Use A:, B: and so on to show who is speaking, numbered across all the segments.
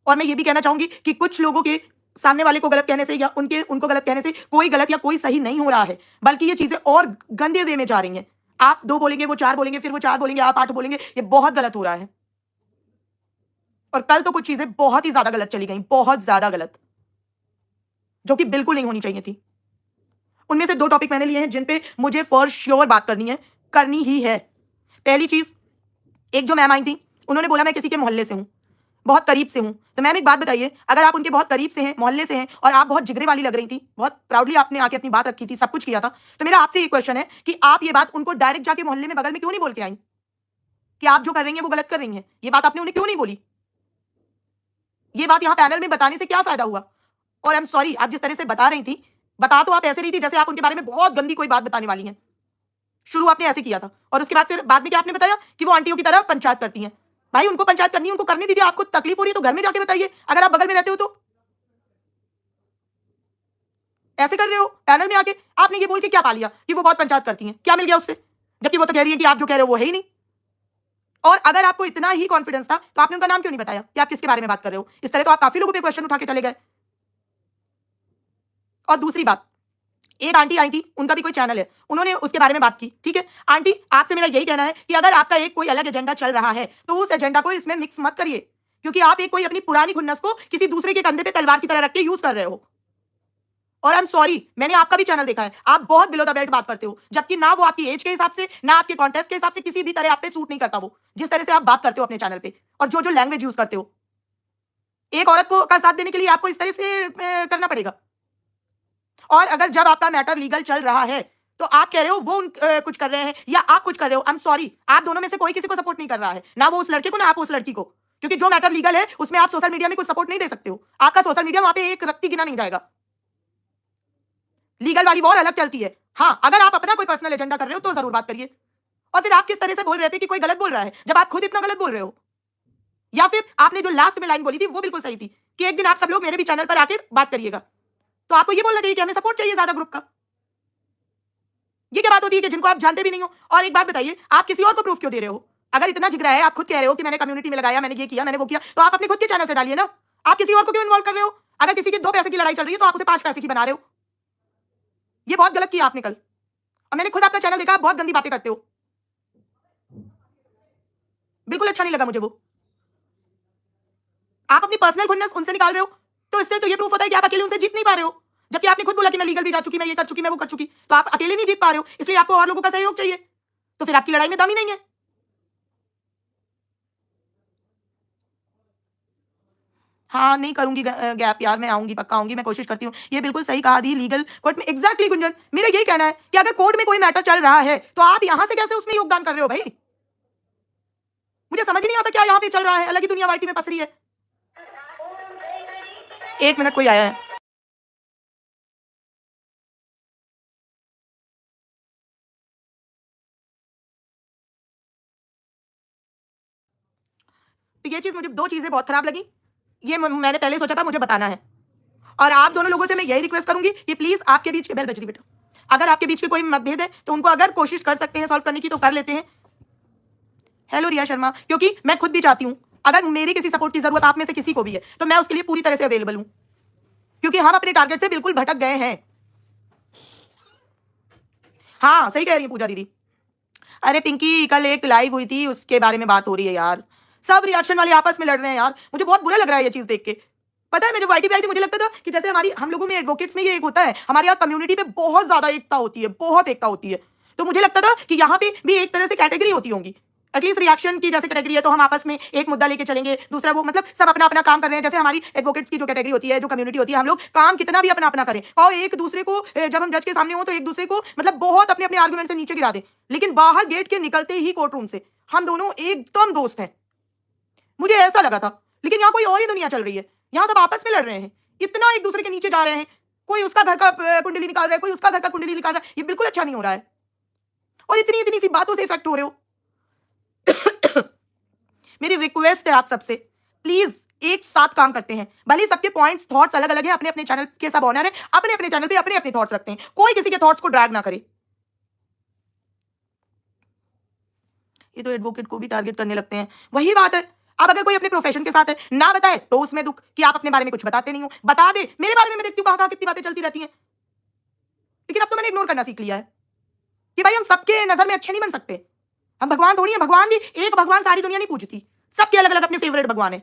A: और मैं ये भी कहना चाहूंगी कि कुछ लोगों के सामने वाले को गलत कहने से या उनको गलत कहने से कोई गलत या कोई सही नहीं हो रहा है, बल्कि ये चीजें और गंदे वे में जा रही हैं। आप 2 बोलेंगे, वो 4 बोलेंगे, फिर वो 4 बोलेंगे, आप 8 बोलेंगे, ये बहुत गलत हो रहा है। और कल तो कुछ चीजें बहुत ही ज्यादा गलत चली गई, बहुत ज्यादा गलत, जो कि बिल्कुल नहीं होनी चाहिए थी। उनमें से 2 टॉपिक मैंने लिए हैं जिन पे मुझे फॉर श्योर बात करनी ही है। पहली चीज, एक जो मैम आई थी, उन्होंने बोला मैं किसी के मोहल्ले से हूं, बहुत करीब से हूं। तो मैम एक बात बताइए, अगर आप उनके बहुत करीब से हैं, मोहल्ले से हैं, और आप बहुत जिगरे वाली लग रही थी, बहुत प्राउडली आपने आके अपनी बात रखी थी, सब कुछ किया था, तो मेरा आपसे ये क्वेश्चन है कि आप ये बात उनको डायरेक्ट जाके मोहल्ले में बगल में क्यों नहीं बोल के आई कि आप जो कर रही हैं वो गलत कर रही हैं? ये बात आपने उन्हें क्यों नहीं बोली? ये बात यहां पैनल में बताने से क्या फायदा हुआ? और आई एम सॉरी, आप जिस तरह से बता रही थी, बता तो आप ऐसे रही थी जैसे आप उनके बारे में बहुत गंदी कोई बात बताने वाली हैं। शुरू आपने ऐसे किया था, और उसके बाद फिर बाद में क्या आपने बताया कि वो आंटियों की तरह पंचायत करती हैं। भाई उनको पंचायत करनी है, उनको करने दीजिए। आपको तकलीफ हो रही है तो घर में जाके बताइए, अगर आप बगल में रहते हो तो। ऐसे कर रहे हो पैनल में आके, आपने ये बोल के क्या पा लिया कि वो बहुत पंचायत करती हैं? क्या मिल गया उससे? जबकि वो तो कह रही है कि आप जो कह रहे हो वो है ही नहीं। और अगर आपको इतना ही कॉन्फिडेंस था तो आपने उनका नाम क्यों नहीं बताया कि आप किसके बारे में बात कर रहे हो? इस तरह तो आप काफी लोगों पे क्वेश्चन उठा के चले गए। और दूसरी बात, एक आंटी आई थी, उनका भी कोई चैनल है, उन्होंने उसके बारे में बात की, ठीक है। आंटी, आपसे मेरा यही कहना है कि अगर आपका एक कोई अलग एजेंडा चल रहा है तो उस एजेंडा को इसमें मिक्स मत करिए, क्योंकि आप एक कोई अपनी पुरानी खुन्नस को किसी दूसरे के कंधे पे तलवार की तरह रख के यूज कर रहे हो। और आई एम सॉरी, मैंने आपका भी चैनल देखा है, आप बहुत बिलो द बेल्ट बात करते हो, जबकि ना वो आपकी एज के हिसाब से, ना आपके कॉन्टेस्ट के हिसाब से किसी भी तरह आप पे सूट नहीं करता वो, जिस तरह से आप बात करते हो अपने चैनल पे, और जो जो लैंग्वेज यूज करते हो। एक औरत को का साथ देने के लिए आपको इस तरह से करना पड़ेगा। और अगर जब आपका मैटर लीगल चल रहा है तो आप कह रहे हो वो कुछ कर रहे हैं या आप कुछ कर रहे हो, आई एम सॉरी, आप दोनों में से कोई किसी को सपोर्ट नहीं कर रहा है, ना वो उस लड़के को ना आप उस लड़की को, क्योंकि जो मैटर लीगल है उसमें आप सोशल मीडिया में कुछ सपोर्ट नहीं दे सकते हो। आपका सोशल मीडिया वहां पे एक रत्ती गिना नहीं जाएगा। लीगल वाली वॉर अलग चलती है। हाँ, अगर आप अपना कोई पर्सनल एजेंडा कर रहे हो तो जरूर बात करिए। और फिर आप किस तरह से बोल रहे थे कि कोई गलत बोल रहा है, जब आप खुद इतना गलत बोल रहे हो? या फिर आपने जो लास्ट में लाइन बोली थी वो बिल्कुल सही थी कि एक दिन आप सब लोग मेरे भी चैनल पर आकर बात करिएगा। तो आपको ये बोलना चाहिए कि हमें सपोर्ट चाहिए ज्यादा ग्रुप का। ये क्या बात होती है कि जिनको आप जानते भी नहीं हो? और एक बात बताइए, आप किसी और को प्रूफ क्यों दे रहे हो? अगर इतना जिगरा है, आप खुद कह रहे हो कि मैंने कम्युनिटी में लगाया, मैंने ये किया, मैंने वो किया, तो आप अपने खुद के चैनल से डालिए ना। आप किसी और को क्यों इन्वॉल्व कर रहे हो? अगर किसी की 2 पैसे की लड़ाई चल रही है तो आप उसे 5 पैसे की बना रहे हो। ये बहुत गलत किया आपने कल, और मैंने खुद आपका चैनल देखा, आप बहुत गंदी बातें करते हो। बिल्कुल अच्छा नहीं लगा मुझे वो। आप अपनी पर्सनल खुन्नस उनसे निकाल रहे हो, तो इससे तो ये प्रूफ होता है कि आप अकेले उनसे जीत नहीं पा रहे हो। जबकि आपने खुद बोला कि मैं लीगल भी जा चुकी, मैं ये कर चुकी, मैं वो कर चुकी, तो आप अकेले नहीं जीत पा रहे हो, इसलिए आपको और लोगों का सहयोग चाहिए। तो फिर आपकी लड़ाई में दम ही नहीं है। हाँ, नहीं करूंगी गैप यार, मैं आऊंगी, पक्का आऊंगी, मैं कोशिश करती हूँ। ये बिल्कुल सही कहा दी, लीगल कोर्ट में। एग्जैक्टली गुंजन, मेरा यही कहना है कि अगर कोर्ट में कोई मैटर चल रहा है तो आप यहां से कैसे उसमें योगदान कर रहे हो भाई? मुझे समझ नहीं आता क्या यहाँ पे चल रहा है, अलग ही दुनिया वाइटी में पस रही है। 1 मिनट, कोई आया है। तो ये चीज मुझे 2 चीजें बहुत खराब लगी। ये मैंने पहले सोचा था मुझे बताना है। और आप दोनों लोगों से मैं यही रिक्वेस्ट करूंगी कि प्लीज आपके बीच के, बेल बज रही बेटा, अगर आपके बीच के कोई मतभेद है तो उनको अगर कोशिश कर सकते हैं सॉल्व करने की तो कर लेते हैं। हेलो रिया शर्मा, क्योंकि मैं खुद भी चाहती हूं अगर मेरी किसी सपोर्ट की जरूरत आप में से किसी को भी है तो मैं उसके लिए पूरी तरह से अवेलेबल हूं, क्योंकि हम अपने टारगेट से बिल्कुल भटक गए हैं। हाँ, सही कह रही है पूजा दीदी। अरे पिंकी, कल एक लाइव हुई थी, उसके बारे में बात हो रही है यार। सब रिएक्शन वाले आपस में लड़ रहे हैं यार, मुझे बहुत बुरा लग रहा है ये चीज देख के। पता है, मैं जब वाईटी पे आई थी मुझे लगता था कि जैसे हमारी, हम लोगों में एडवोकेट्स में ये एक होता है, हमारे यहाँ कम्युनिटी पे बहुत ज्यादा एकता होती है, बहुत एकता होती है। तो मुझे लगता था कि यहाँ पे भी एक तरह से कैटेगरी होती होंगी, एटलीस्ट रिएक्शन की जैसे कैटेगरी है तो हम आपस में एक मुद्दा लेके चलेंगे, दूसरा वो, मतलब सब अपना अपना काम कर रहे हैं। जैसे हमारी एडवोकेट्स की जो कैटेगरी होती है, जो कम्युनिटी होती है, हम लोग काम कितना भी अपना अपना करें और एक दूसरे को जब हम जज के सामने हो तो एक दूसरे को मतलब बहुत अपने अपने आर्गुमेंट से नीचे गिरा दे, लेकिन बाहर गेट के निकलते ही कोर्ट रूम से हम दोनों एकदम दोस्त हैं। मुझे ऐसा लगा था, लेकिन यहाँ कोई और ही दुनिया चल रही है। यहाँ सब आपस में लड़ रहे हैं, इतना एक दूसरे के नीचे जा रहे हैं, कोई उसका घर का कुंडली निकाल रहा है, कोई उसका घर का कुंडली निकाल रहा है। ये बिल्कुल अच्छा नहीं हो रहा है, और इतनी इतनी सी बातों से इफेक्ट हो रहे हो। मेरी रिक्वेस्ट है आप सबसे, प्लीज एक साथ काम करते हैं। भले सबके पॉइंट्स, थॉट्स अलग अलग हैं, अपने अपने चैनल के सब ऑनर है, अपने अपने चैनल पे अपने अपने थॉट्स रखते हैं, कोई किसी के थॉट्स को ड्रैग ना करे। ये तो एडवोकेट को भी टारगेट करने लगते हैं, वही बात है। अब अगर कोई अपने प्रोफेशन के साथ है, ना बताए तो उसमें दुख कि आप अपने बारे में कुछ बताते नहीं हो। बता दे, मेरे बारे में मैं देखती हूँ कहाँ-कहाँ कितनी बातें चलती रहती हैं। लेकिन अब तो मैंने इग्नोर करना सीख लिया है कि भाई हम सबके नज़र में अच्छे नहीं बन सकते। हम भगवान थोड़ी हैं, भगवान भी एक भगवान सारी दुनिया नहीं पूजती। सबके अलग-अलग अपने फेवरेट भगवान हैं।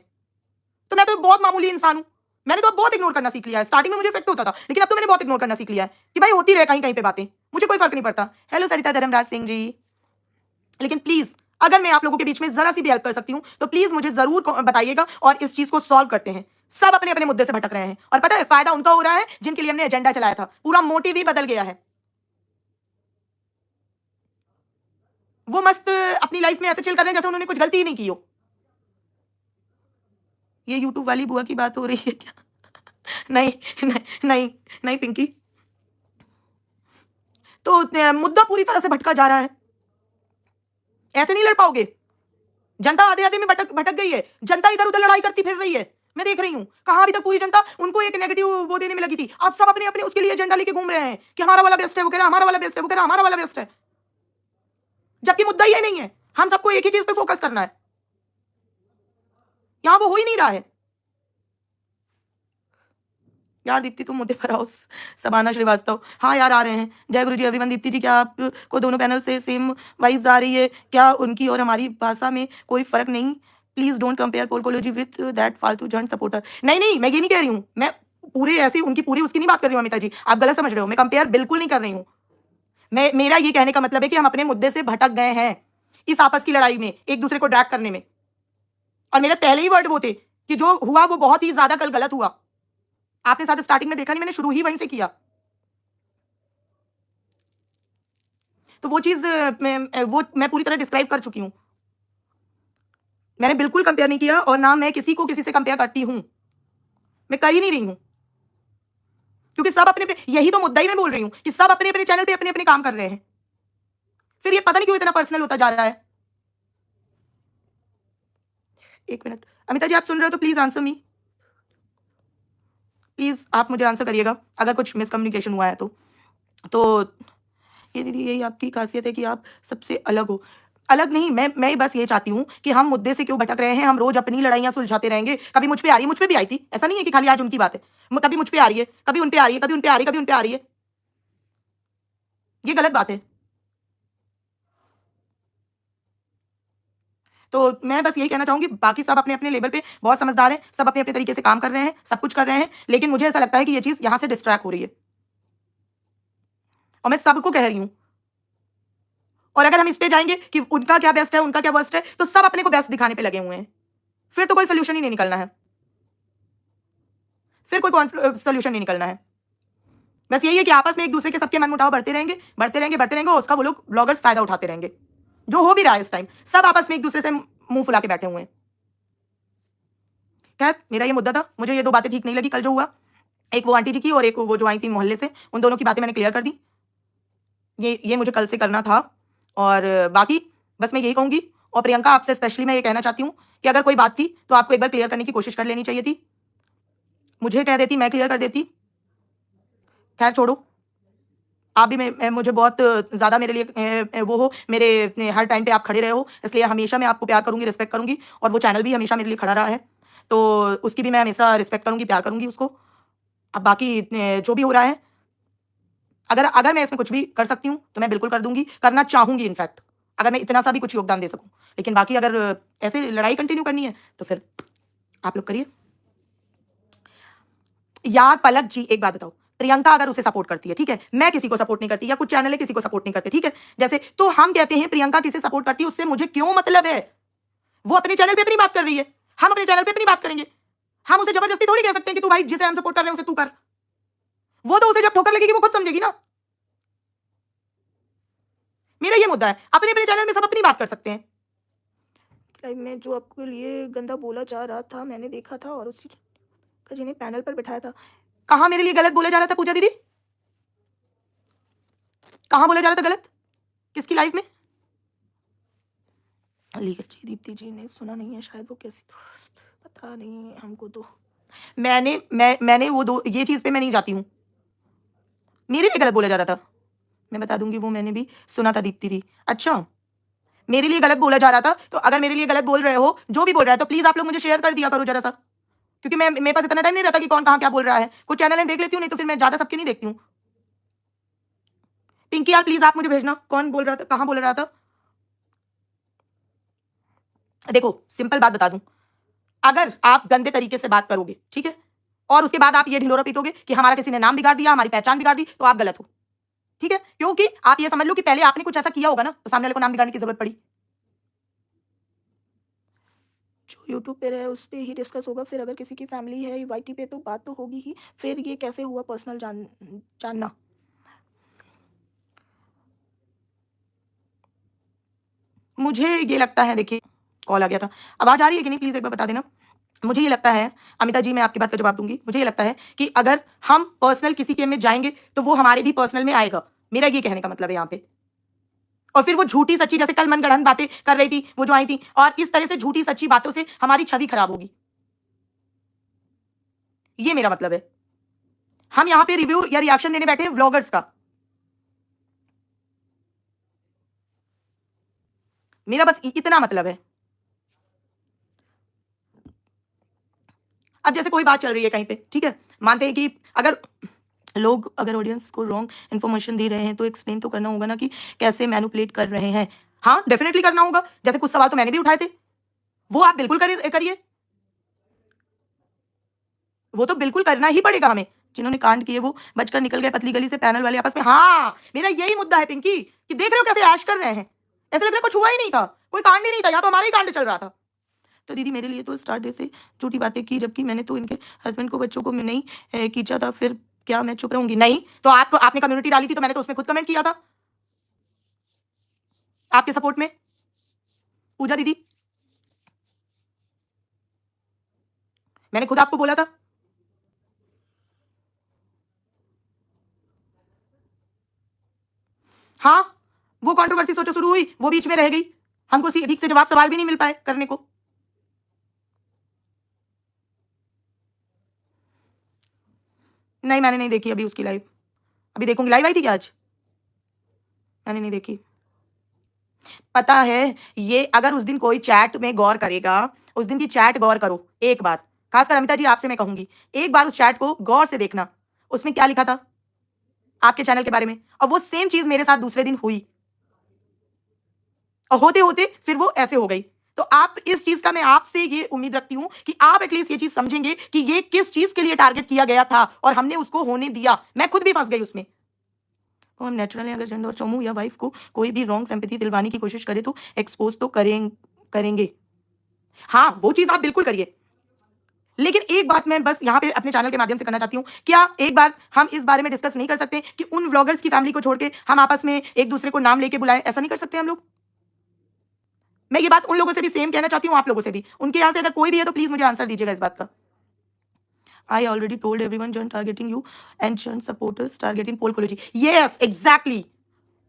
A: तो मैं तो बहुत मामूली इंसान हूँ। मैंने तो अब बहुत इग्नोर करना सीख लिया है। स्टार्टिंग में मुझे इफेक्ट होता था, लेकिन अब तो मैंने बहुत इग्नोर करना सीख लिया है कि भाई होती रहे कहीं-कहीं पे बातें, मुझे कोई फ़र्क नहीं पड़ता। हेलो सरिता धर्मराज सिंह जी। लेकिन प्लीज़ अगर मैं आप लोगों के बीच में ज़रा सी भी हेल्प कर सकती हूँ, तो प्लीज़ मुझे ज़रूर बताइएगा और इस चीज़ को सॉल्व करते हैं। सब अपने-अपने मुद्दे से भटक रहे हैं और पता है फ़ायदा उनका हो रहा है जिनके लिए हमने एजेंडा चलाया था। पूरा मोटिव ही बदल गया है। वो मस्त अपनी लाइफ़ में ऐसे चिल कर रहे हैं जैसे उन्होंने कुछ गलती ही नहीं की हो। ये यूट्यूब वाली बुआ की बात हो रही है क्या? नहीं, नहीं, नहीं, नहीं पिंकी। तो मुद्दा पूरी तरह से भटका जा रहा है। ऐसे नहीं लड़ पाओगे। जनता आधे-आधे में भटक भटक गई है। जनता इधर-उधर लड़ाई करती फिर रही है। मैं देख रही हूँ। कहाँ अभी तक पूरी जनता उनको एक नेगेटिव वो देने में लगी थी। अब सब अपने-अपने उसके लिए एजेंडा लेके घूम रहे हैं कि हमारा वाला बेस्ट है, वो कह रहा है हमारा वाला बेस्ट है, वो कह रहा है हमारा वाला बेस्ट है। जबकि मुद्दा ये नहीं है। हम सबको एक ही चीज़ पे फोकस करना है। यहाँ वो हो ही नहीं रहा है। यार दीप्ति तुम मुद्दे पर आओ। सबाना श्रीवास्तव, हाँ यार आ रहे हैं। जय गुरु जी एवरीवन। दीप्ति जी क्या आपको दोनों पैनल से सेम वाइब्स आ रही है? क्या उनकी और हमारी भाषा में कोई फ़र्क नहीं? प्लीज़ डोंट कंपेयर पोलकोलॉजी विथ दैट फालतू झंड सपोर्टर। नहीं, नहीं, मैं ये नहीं कह रही हूँ। मैं पूरे ऐसी उनकी पूरी उसकी नहीं बात कर रही हूँ अमिता जी। आप गलत समझ रहे हो। मैं कंपेयर बिल्कुल नहीं कर रही हूँ। मेरा ये कहने का मतलब है कि हम अपने मुद्दे से भटक गए हैं, इस आपस की लड़ाई में, एक-दूसरे को ड्रैग करने में। और मेरे पहले ही वर्ड वो थे कि जो हुआ वो बहुत ही ज़्यादा कल गलत हुआ। आपने शायद स्टार्टिंग में देखा नहीं, मैंने शुरू ही वहीं से किया। तो वो चीज़ मैं पूरी तरह डिस्क्राइब कर चुकी हूँ। मैंने बिल्कुल कंपेयर नहीं किया और ना मैं किसी को किसी से कंपेयर करती हूँ। मैं कर ही नहीं रही हूँ। क्योंकि सब अपने-अपने यही तो मुद्दा ही मैं बोल रही हूँ कि सब अपने-अपने चैनल पे अपने-अपने काम कर रहे हैं। फिर ये पता नहीं क्यों इतना पर्सनल होता जा रहा है। 1 मिनट। अमिता जी आप सुन रहे हो तो प्लीज़ आंसर मी। प्लीज़ आप मुझे आंसर करिएगा अगर कुछ मिसकम्युनिकेशन हुआ है तो। तो ये दीदी यही आपकी ख़ासियत है कि आप सबसे अलग हो। अलग नहीं, मैं बस ये चाहती हूँ कि हम मुद्दे से क्यों भटक रहे हैं, हम रोज़ अपनी लड़ाइयाँ सुलझाते रहेंगे। कभी मुझ पे आ रही है, मुझ पे भी आई थी। ऐसा नहीं है कि खाली आज उनकी बात है। कभी मुझ पे आ रही है, कभी उन पे आ रही है, कभी उन पे आ रही है, कभी उन पे आ रही है। ये गलत बात है। तो मैं बस यही कहना चाहूँगी बाकी सब अपने-अपने लेवल पे बहुत समझदार हैं, सब अपने-अपने तरीके से काम कर रहे हैं, सब कुछ कर रहे हैं, लेकिन मुझे ऐसा लगता है कि ये चीज़ यहाँ से डिस्ट्रैक्ट हो रही है। और मैं सबको कह रही हूँ। और अगर हम इस पे जाएँगे कि उनका क्या बेस्ट है, उनका क्या वर्स्ट है, तो सब अपने को बेस्ट दिखाने पे लगे हुए हैं। फिर तो कोई सॉल्यूशन ही नहीं निकलना है। फिर कोई सॉल्यूशन नहीं निकलना है। बस यही है कि आपस में एक-दूसरे के सबके मनमुटाव बढ़ते रहेंगे, बढ़ते रहेंगे, बढ़ते रहेंगे और उसका वो लोग ब्लॉगर्स फ़ायदा उठाते रहेंगे। जो हो भी रहा है इस टाइम। सब आपस में एक-दूसरे से मुँह फुला के बैठे हुए हैं। खैर, मेरा ये मुद्दा था। मुझे ये 2 बातें ठीक नहीं लगी कल जो हुआ। एक वो आंटी जी की और एक वो जो आई थी मोहल्ले से, उन दोनों की बातें मैंने क्लियर कर दी। ये मुझे कल से करना था और बाकी बस मैं यही कहूँगी और प्रियंका आपसे स्पेशली मैं ये कहना चाहती हूँ कि अगर कोई बात थी, तो आपको एक बार क्लियर करने की कोशिश कर लेनी चाहिए थी। मुझे कह देती, मैं क्लियर कर देती। खैर छोड़ो। आप भी मुझे बहुत ज़्यादा मेरे लिए वो हो, मेरे हर टाइम पे आप खड़े रहे हो, इसलिए हमेशा मैं आपको प्यार करूँगी, रिस्पेक्ट करूँगी और वो चैनल भी हमेशा मेरे लिए खड़ा रहा है। तो उसकी भी मैं हमेशा रिस्पेक्ट करूँगी, प्यार करूँगी उसको। अब बाकी जो भी हो रहा है, अगर अगर मैं इसमें कुछ भी कर सकती हूँ, तो मैं बिल्कुल कर दूँगी, करना चाहूँगी इनफैक्ट, अगर मैं इतना सा भी कुछ योगदान दे सकूँ। लेकिन बाकी अगर ऐसे लड़ाई कंटिन्यू करनी है, तो फिर आप लोग करिए। यार पलक जी एक बात बताओ, प्रियंका अगर उसे सपोर्ट करती है, ठीक है? मैं किसी को सपोर्ट नहीं करती या कुछ चैनल है किसी को सपोर्ट नहीं करते, ठीक है? जैसे तो हम कहते हैं प्रियंका किसे सपोर्ट करती है, उससे मुझे क्यों मतलब है? वो अपने चैनल पे अपनी बात कर रही है, हम अपने चैनल पे अपनी बात करेंगे। हम उसे जबरदस्ती थोड़ी कह सकते हैं कि तू भाई जिसे हम सपोर्ट कर रहे हैं उसे तू कर। वो तो उसे जब ठोकर लगेगी वो खुद समझेगी ना। मेरा ये मुद्दा है, अपने-अपने चैनल में सब अपनी बात कर सकते हैं। लाइव में जो आपके लिए गंदा बोला जा रहा था, मैंने देखा था और उसी का जिन्हें पैनल पर बिठाया था। कहाँ मेरे लिए गलत बोला जा रहा था पूजा दीदी? कहाँ बोला जा रहा था गलत? किसकी लाइव में? लीगल जी दीप्ति जी ने सुना नहीं है शायद, वो कैसी पता नहीं हमको तो। मैंने वो दो ये चीज़ पे मैं नहीं जाती हूँ। मेरे लिए गलत बोला जा रहा था। मैं बता दूँगी वो मैंने भी सुना था दीप्ति दी। अच्छा, मेरे लिए गलत बोला जा रहा था, तो अगर मेरे लिए गलत बोल रहे हो, जो भी बोल रहा है, तो प्लीज आप लोग मुझे शेयर कर दिया करो जरा सा, क्योंकि मैं मेरे पास इतना टाइम नहीं रहता कि कौन कहाँ क्या बोल रहा है। कुछ चैनल है देख लेती हूँ, नहीं तो फिर मैं ज्यादा सबके नहीं देखती हूँ। पिंकी यार प्लीज आप मुझे भेजना कौन बोल रहा था, कहाँ बोल रहा था। देखो सिंपल बात बता दूं, अगर आप गंदे तरीके से बात करोगे, ठीक है, और उसके बाद आप ये ढिंढोरा पीटोगे कि हमारा किसी ने नाम बिगाड़ दिया, हमारी पहचान बिगाड़ दी, तो आप गलत हो, ठीक है। क्योंकि आप ये समझ लो कि पहले आपने कुछ ऐसा किया होगा ना, तो सामने वाले को नाम बिगाड़ने की जरूरत पड़ी। जो यूट्यूब पे है उस पे ही डिस्कस होगा, फिर अगर किसी की फैमिली है वाईटी पे तो बात तो होगी ही, फिर ये कैसे हुआ पर्सनल जानना। मुझे ये लगता है, देखिए कॉल आ गया था, आवाज आ रही है कि नहीं प्लीज एक बार बता देना। मुझे ये लगता है, अमिता जी मैं आपकी बात का जवाब दूंगी, मुझे ये लगता है कि अगर हम पर्सनल किसी के में जाएंगे तो वो हमारे भी पर्सनल में आएगा, मेरा ये कहने का मतलब है यहाँ पे। और फिर वो झूठी सच्ची, जैसे कल मनगढ़ंत बातें कर रही थी वो जो आई थी, और इस तरह से झूठी सच्ची बातों से हमारी छवि खराब होगी, ये मेरा मतलब है। हम यहाँ पे रिव्यू या रिएक्शन देने बैठे हैं व्लॉगर्स का, मेरा बस इतना मतलब है। अब जैसे कोई बात चल रही है कहीं पे, ठीक है, मानते हैं कि अगर ऑडियंस को रॉन्ग इन्फॉर्मेशन दे रहे हैं तो एक्सप्लेन तो करना होगा ना कि कैसे मैनिपुलेट कर रहे हैं। हाँ डेफिनेटली करना होगा, जैसे कुछ सवाल तो मैंने भी उठाए थे, वो आप बिल्कुल करिए, वो तो बिल्कुल करना ही पड़ेगा हमें। जिन्होंने कांड किए वो बचकर निकल गए पतली गली से, पैनल वाले आपस में। हाँ मेरा यही मुद्दा है पिंकी, कि देख रहे हो कैसे ऐश कर रहे हैं, ऐसे लग रहा है कुछ हुआ ही नहीं था, कोई कांड ही नहीं था, यहाँ तो हमारा ही कांड चल रहा था। तो दीदी मेरे लिए तो स्टार्ट डे से झूठी बातें की, जबकि मैंने तो इनके हस्बैंड को बच्चों को नहीं खींचा था, फिर क्या मैं चुप रहूंगी? नहीं तो आपने कम्युनिटी डाली थी तो मैंने तो उसमें खुद कमेंट किया था आपके सपोर्ट में, पूजा दीदी, मैंने खुद आपको बोला था। हाँ वो कंट्रोवर्सी सोचो शुरू हुई, वो बीच में रह गई, हमको ठीक से जवाब सवाल भी नहीं मिल पाए करने को। नहीं मैंने नहीं देखी अभी उसकी लाइव, अभी देखूंगी। लाइव आई थी क्या आज? मैंने नहीं देखी। पता है, ये अगर उस दिन कोई चैट में गौर करेगा, उस दिन की चैट गौर करो एक बार, खासकर अमिता जी आपसे मैं कहूंगी, एक बार उस चैट को गौर से देखना, उसमें क्या लिखा था आपके चैनल के बारे में, और वो सेम चीज मेरे साथ दूसरे दिन हुई, और होते होते फिर वो ऐसे हो गई। तो आप इस चीज का मैं आपसे ये उम्मीद रखती हूं कि आप एटलीस्ट ये चीज समझेंगे कि ये किस चीज के लिए टारगेट किया गया था और हमने उसको होने दिया। मैं खुद भी फंस गई उसमें। तो हम नेचुरली अगर जेंडर और चमू या वाइफ को कोई भी रॉन्ग सिंपैथी दिलवाने की कोशिश करे तो एक्सपोज तो करेंगे। हाँ वो चीज आप बिल्कुल करिए, लेकिन एक बात मैं बस यहाँ पे अपने चैनल के माध्यम से करना चाहती हूँ, क्या एक बार हम इस बारे में डिस्कस नहीं कर सकते कि उन व्लॉगर्स की फैमिली को छोड़ के हम आपस में एक दूसरे को नाम लेके बुलाएं? ऐसा नहीं कर सकते हम लोग? मैं ये बात उन लोगों से भी सेम कहना चाहती हूँ, आप लोगों से भी, उनके यहाँ से अगर कोई भी है तो प्लीज मुझे आंसर दीजिएगा इस बात का। I already told everyone John targeting you and John supporters targeting pole Kholo ji. Yes, exactly.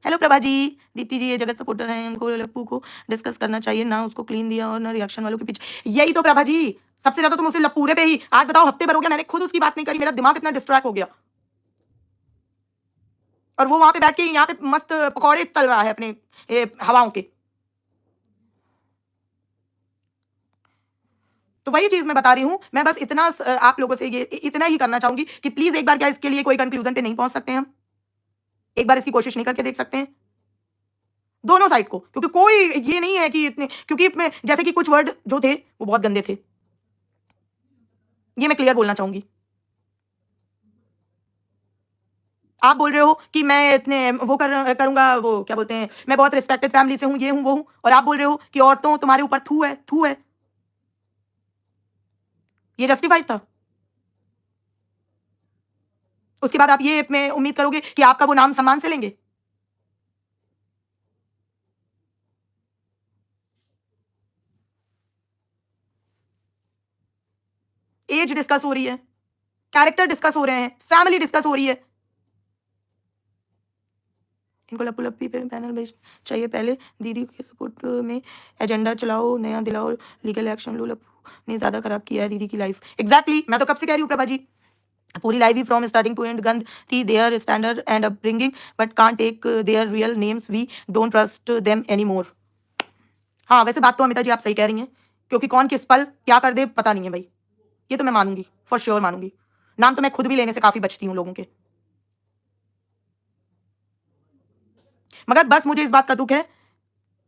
A: Hello Prabha ji, Deepti जी ये जगत सपोर्टर हैं, उनको लप्पू को डिस्कस करना चाहिए ना, उसको क्लीन दिया और ना रिएक्शन वालों के पीछे। यही तो प्रभा जी, सबसे ज्यादा तो मुझसे लप्पूरे पे ही, आज बताओ हफ्ते भर हो गया मैंने खुद उसकी बात नहीं करी, मेरा दिमाग इतना डिस्ट्रैक्ट हो गया, और वो वहां पे बैठ के यहाँ पे मस्त पकौड़े तल रहा है अपने हवाओं के। तो वही चीज मैं बता रही हूं, मैं बस इतना आप लोगों से ये इतना ही करना चाहूंगी कि प्लीज एक बार क्या इसके लिए कोई कंक्लूजन पे नहीं पहुंच सकते हम? एक बार इसकी कोशिश नहीं करके देख सकते हैं दोनों साइड को? क्योंकि कोई ये नहीं है कि इतने, क्योंकि मैं जैसे कि कुछ वर्ड जो थे वो बहुत गंदे थे, ये मैं क्लियर बोलना चाहूंगी। आप बोल रहे हो कि मैं इतने वो करूंगा, वो क्या बोलते हैं, मैं बहुत रिस्पेक्टेड फैमिली से हूं, ये हूं वो हूं, और आप बोल रहे हो कि औरतों तुम्हारे ऊपर थू है, थू है, ये जस्टिफाइड था? उसके बाद आप ये मैं उम्मीद करोगे कि आपका वो नाम सम्मान से लेंगे? एज डिस्कस हो रही है, कैरेक्टर डिस्कस हो रहे हैं, फैमिली डिस्कस हो रही है। इनको लप्पू लप्पी पे पैनल भेज चाहिए पहले, दीदी के सपोर्ट में एजेंडा चलाओ, नया दिलाओ, लीगल एक्शन लो, लप्पू ने ज्यादा खराब किया है दीदी की लाइफ। एग्जैक्टली, मैं तो कब से कह रही हूँ प्रभा जी, पूरी लाइफ ही फ्रॉम स्टार्टिंग टू एंड गंद थी, their standard and upbringing but can't take their real names, we don't trust them any more. हाँ, वैसे बात तो अमिता जी आप सही कह रही हैं, क्योंकि कौन किस पल क्या कर दे पता नहीं है भाई। ये तो मैं मानूंगी, फॉर श्योर मानूंगी। नाम तो मैं खुद भी लेने से काफी बचती हूँ लोगों के। मगर बस मुझे इस बात का दुख है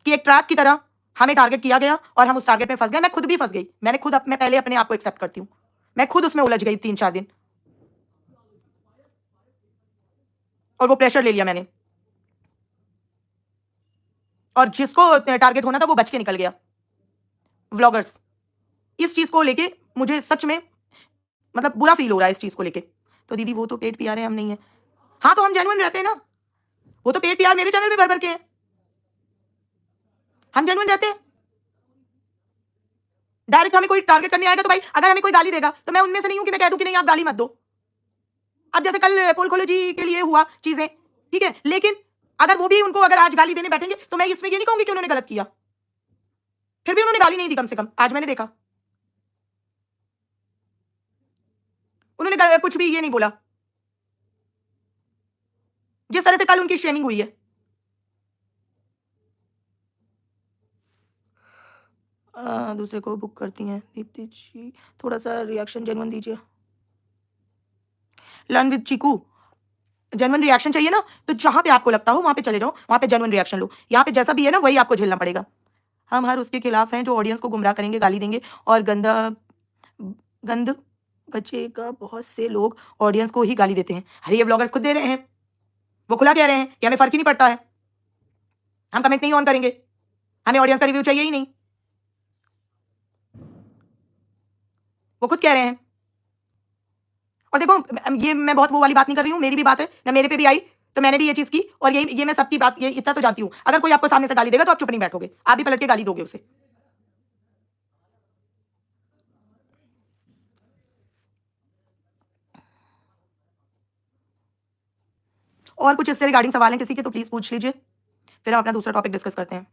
A: कि एक ट्रैप की तरह हमें टारगेट किया गया और हम उस टारगेट में फंस गए। मैं खुद भी फंस गई। मैं पहले अपने आप को एक्सेप्ट करती हूँ, मैं खुद उसमें उलझ गई 3-4 दिन, और वो प्रेशर ले लिया मैंने, और जिसको टारगेट होना था वो बच के निकल गया। व्लॉगर्स, इस चीज को लेके मुझे सच में मतलब बुरा फील हो रहा है इस चीज को लेके। तो दीदी वो तो पेड पीआर है, हम नहीं है। हाँ, तो हम जेन्युइन रहते हैं ना। वो तो पेड पीआर मेरे चैनल पे भर भर के है, हम जेन्युइन रहते हैं। डायरेक्ट हमें कोई टारगेट करने आएगा तो भाई अगर हमें कोई गाली देगा तो मैं उनमें से नहीं हूं कि मैं कह दूं कि नहीं आप गाली मत दो। अब जैसे कल पोल खोलो जी के लिए हुआ चीजें, ठीक है, लेकिन अगर वो भी उनको अगर आज गाली देने बैठेंगे तो मैं इसमें ये नहीं कहूंगी कि उन्होंने गलत किया। फिर भी उन्होंने गाली नहीं दी, कम से कम आज मैंने देखा उन्होंने कुछ भी ये नहीं बोला, जिस तरह से कल उनकी शेमिंग हुई है। दूसरे को बुक करती हैं दीप्ति जी, थोड़ा सा रिएक्शन जेन्युइन दीजिए। Learn with Chiku, genuine reaction चाहिए ना तो जहां पे आपको लगता हो वहां पे चले जाओ, वहां पे जेन्युइन रिएक्शन लो। यहाँ पे जैसा भी है ना वही आपको झेलना पड़ेगा। हम हर उसके खिलाफ हैं जो ऑडियंस को गुमराह करेंगे, गाली देंगे और गंद बचेगा। बहुत से लोग ऑडियंस को ही गाली देते हैं। अरे ये व्लॉगर्स खुद दे रहे हैं, वो खुला कह रहे हैं कि हमें फर्क ही नहीं पड़ता है, हम कमेंट नहीं ऑन करेंगे, हमें ऑडियंस का रिव्यू चाहिए ही नहीं। वो खुद कह रहे हैं। और देखो ये मैं बहुत वो वाली बात नहीं कर रही हूँ, मेरी भी बात है ना, मेरे पे भी आई तो मैंने भी ये चीज की, और ये मैं सबकी बात ये इतना तो जानती हूँ, अगर कोई आपको सामने से गाली देगा तो आप चुप नहीं बैठोगे, आप भी पलट के गाली दोगे उसे। और कुछ इससे रिगार्डिंग सवाल है किसी के तो प्लीज पूछ लीजिए, फिर हम अपना दूसरा टॉपिक डिस्कस करते हैं।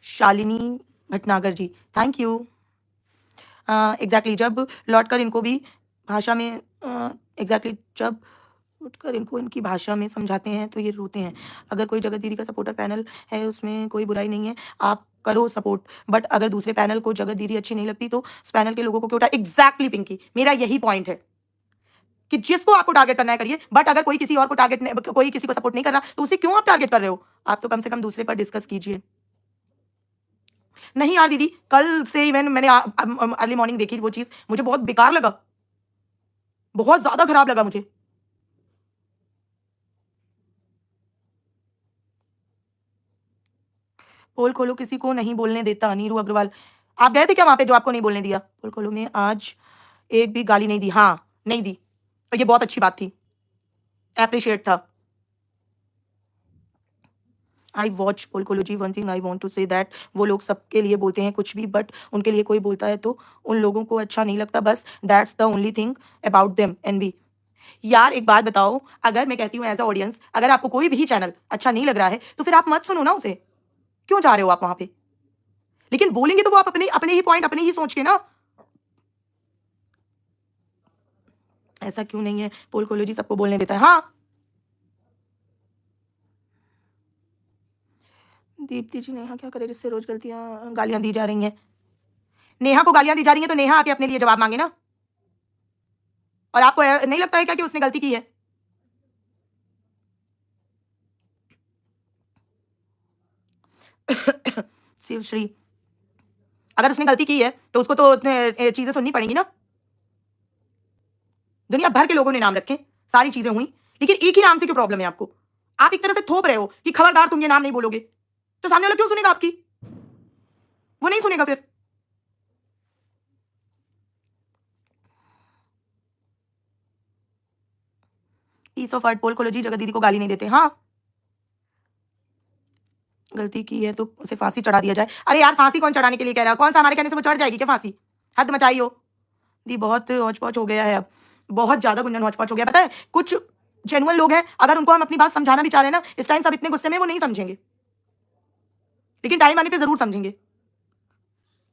A: शालिनी भटनागर जी, थैंक यू। एग्जैक्टली जब लौट कर इनको भी भाषा में एग्जैक्टली जब उठकर इनको इनकी भाषा में समझाते हैं तो ये रोते हैं। अगर कोई जगत दीदी का सपोर्टर पैनल है उसमें कोई बुराई नहीं है, आप करो सपोर्ट, बट अगर दूसरे पैनल को जगत दीदी अच्छी नहीं लगती तो उस पैनल के लोगों को क्यों उठा। एग्जैक्टली पिंकी, मेरा यही पॉइंट है कि जिसको आपको टारगेट करना है करिए, बट अगर कोई किसी और को कोई किसी को सपोर्ट नहीं कर रहा तो उसे क्यों आप टारगेट कर रहे हो। आप तो कम से कम दूसरे पर डिस्कस कीजिए। नहीं यार दीदी, कल से इवन मैंने अर्ली मॉर्निंग देखी वो चीज, मुझे बहुत बेकार लगा, बहुत ज्यादा खराब लगा मुझे। पोल खोलो किसी को नहीं बोलने देता, नीरू अग्रवाल। आप गए थे क्या वहां पे जो आपको नहीं बोलने दिया? पोल खोलो में आज एक भी गाली नहीं दी। हाँ, नहीं दी, तो ये बहुत अच्छी बात थी, एप्रिशिएट था। आई watch Pol Kholo ji, one thing I want to say that वो लोग सबके लिए बोलते हैं कुछ भी, बट उनके लिए कोई बोलता है तो उन लोगों को अच्छा नहीं लगता, बस that's the only thing about them. एनबी, यार एक बात बताओ, अगर मैं कहती हूँ एज अ ऑडियंस अगर आपको कोई भी चैनल अच्छा नहीं लग रहा है तो फिर आप मत सुनो ना उसे, क्यों जा रहे हो आप वहां पे? लेकिन बोलेंगे तो वो आप अपने अपने ही पॉइंट अपने ही सोच के ना। ऐसा क्यों नहीं है, पोल खोलो जी सबको बोलने देता है। हाँ दीप्ति जी, नेहा क्या करे जिससे रोज गलतियां गालियां दी जा रही हैं। नेहा को गालियां दी जा रही हैं तो नेहा आके अपने लिए जवाब मांगे ना। और आपको नहीं लगता है क्या कि उसने गलती की है? शिव श्री, अगर उसने गलती की है तो उसको तो चीजें सुननी पड़ेंगी ना। दुनिया भर के लोगों ने नाम रखे, सारी चीजें हुई, लेकिन एक ही नाम से क्यों प्रॉब्लम है आपको? आप एक तरह से थोप रहे हो कि खबरदार तुम ये नाम नहीं बोलोगे, तो सामने वाला क्यों सुनेगा आपकी? वो नहीं सुनेगा फिर। पीस ऑफ आर्ट पोल खोलो जी, जगत दीदी को गाली नहीं देते। हाँ, गलती की है तो उसे फांसी चढ़ा दिया जाए। अरे यार फांसी कौन चढ़ाने के लिए कह रहा है? कौन सा हमारे कहने से वो चढ़ जाएगी क्या फांसी? हद मचाई हो दी, बहुत हौच पौच हो गया है अब, बहुत ज्यादा गुंजन हौच पौच हो गया। पता है कुछ जेन्युइन लोग हैं, अगर उनको हम अपनी बात समझाना भी चाह रहे हैं ना इस टाइम, सब इतने गुस्से में वो नहीं समझेंगे, लेकिन टाइम आने पे जरूर समझेंगे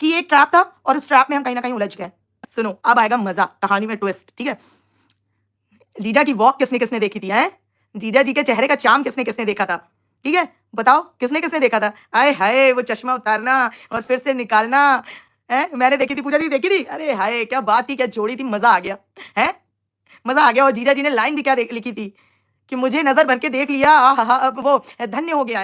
A: कि ये एक ट्रैप था और उस ट्रैप में हम कहीं ना कहीं उलझ गए। सुनो अब आएगा मजा, कहानी में ट्विस्ट, ठीक है। जीजा की वॉक किसने किसने देखी थी? हैं जीजा जी के चेहरे का चाम किसने किसने देखा था? ठीक है? बताओ किसने किसने देखा था? आय हाय! वो चश्मा उतारना और फिर से निकालना, हैं? मैंने देखी थी, पूजा दी देखी थी? अरे हाय! क्या बात थी, क्या जोड़ी थी, मज़ा आ गया, हैं? मज़ा आ गया। और जीजा जी ने लाइन भी क्या लिखी थी कि मुझे नज़र भर के देख लिया, आहाहा! अब वो धन्य हो गया।